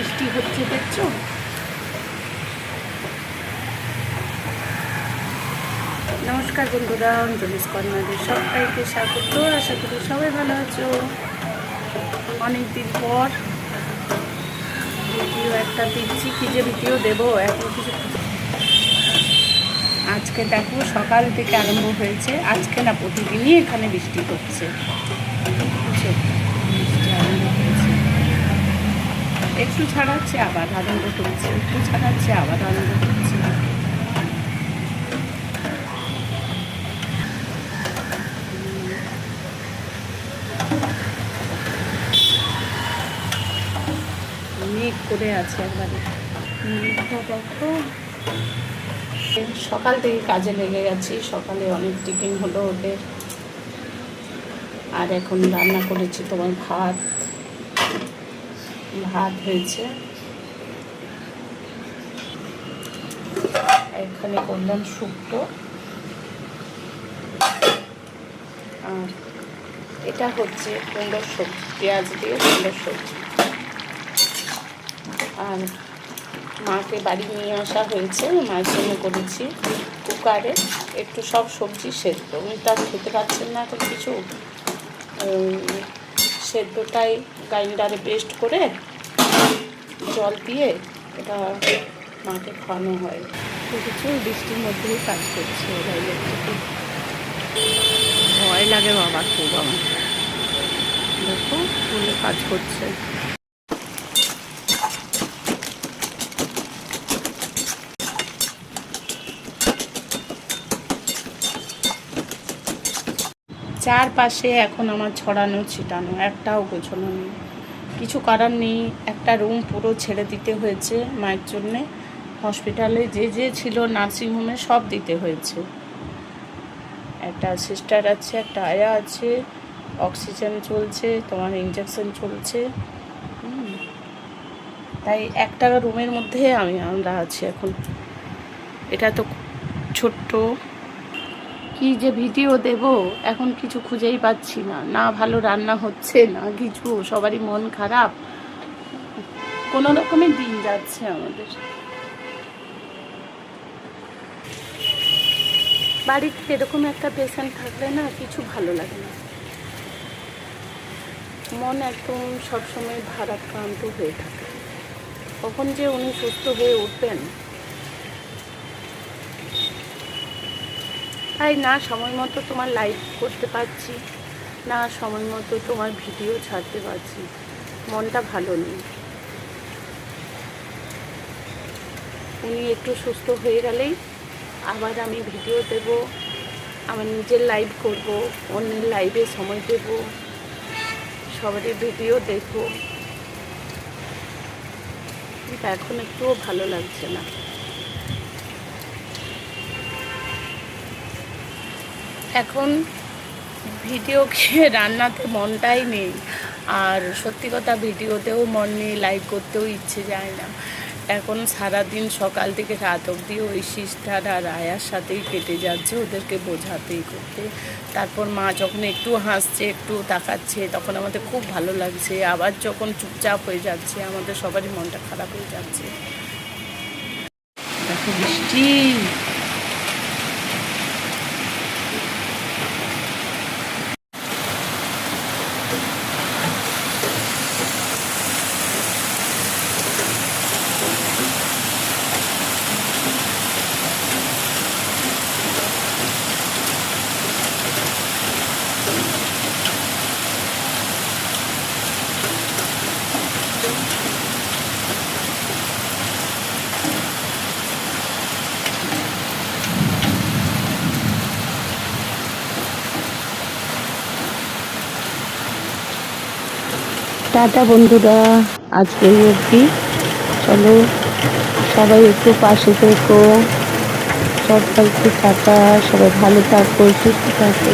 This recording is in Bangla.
বৃষ্টি হচ্ছে দেখছো। নমস্কার বন্ধুরা, অঞ্জলিস কর্নারে সবাইকে স্বাগত। আশা করি সবাই ভালো আছো। অনেকদিন পর ভিডিও একটা দিচ্ছি, কি যে ভিডিও দেবো এখন কিছু। আজকে দেখো সকাল থেকে আরম্ভ হয়েছে, আজকে না প্রতিদিনই এখানে বৃষ্টি হচ্ছে। বৃষ্টি আরম্ভ হয়েছে, একটু ছাড়াচ্ছে আবার আরম্ভ করছে, একটু ছাড়াচ্ছে আবার আরম্ভ করছে। মেঘ করে আছে একবারে, মেঘটা দেখো। সকাল থেকে কাজে লেগে গেছি, সকালে অনেক টিফিন হলো ওদের। আর এখন রান্না করেছি তোমার ভাত হয়েছে। এখানে করলাম শুক্তো, আর এটা হচ্ছে কুমড়োর সবজি, পেঁয়াজ দিয়ে কুমড়োর সবজি। আর মাকে বাড়ি নিয়ে আসা হয়েছে, মায়ের জন্য করেছি কুকারে একটু সব সবজি সেদ্ধ। উনি তো আর খেতে পারছেন না এখন কিছু, সেদ্ধটাই গ্রাইন্ডারে পেস্ট করে জল দিয়ে এটা মাকে খাওয়ানো হয়। কিছু বৃষ্টির মধ্যেই কাজ করছে ওরা, ইলেকট্রিক। ভয় লাগে বাবা খুব আমার, দেখো ফুলে কাজ করছে। চারপাশে এখন আমার ছড়ানো ছিটানো, একটাও গোছানো নেই। কিছু করার নেই, একটা রুম পুরো ছেড়ে দিতে হয়েছে মায়ের জন্যে। হসপিটালে যে ছিল নার্সিংহোমে সব দিতে হয়েছে। একটা সিস্টার আছে, একটা আয়া আছে, অক্সিজেন চলছে, তোমার ইঞ্জেকশন চলছে। তাই একটা রুমের মধ্যে আমরা আছি এখন। এটা তো ছোট্ট, কি যে ভিডিও দেব এখন কিছু খুঁজেই পাচ্ছি না। না ভালো রান্না হচ্ছে না কিছু, সবারই মন খারাপ, কোনো রকমের দিন যাচ্ছে আমাদের। বাড়িতে এরকম একটা পেশেন্ট থাকলে না কিছু ভালো লাগে না, মন একদম সবসময় ভারাক্রান্ত হয়ে থাকে। কখন যে উনি সুস্থ হয়ে উঠবেন, তাই না সময় মতো তোমার লাইভ করতে পারছি, না সময় মতো তোমার ভিডিও ছাড়তে পারছি। মনটা ভালো নেই। উনি একটু সুস্থ হয়ে গেলেই আবার আমি ভিডিও দেব, আমার নিজের লাইভ করব, অন্যের লাইভে সময় দেব, সবারই ভিডিও দেখব। কিন্তু এখন একটুও ভালো লাগছে না। এখন ভিডিও খেয়ে রান্নাতে মনটাই নেই, আর সত্যি কথা ভিডিওতেও মন নেই, লাইভ করতেও ইচ্ছে যায় না। এখন সারাদিন সকাল থেকে রাত অবধি ওই সিস্টার আর আয়ার সাথেই কেটে যাচ্ছে, ওদেরকে বোঝাতেই করতে। তারপর মা যখন একটু হাসছে, একটু তাকাচ্ছে, তখন আমাদের খুব ভালো লাগছে। আবার যখন চুপচাপ হয়ে যাচ্ছে, আমাদের সবারই মনটা খারাপ হয়ে যাচ্ছে। দেখো বৃষ্টি, টাটা বন্ধুরা, আজকে অবধি। চলো সবাই একটু পাশে থেকো, সবাইকে টাটা, সবাই ভালো থাকো, সুস্থ থাকো।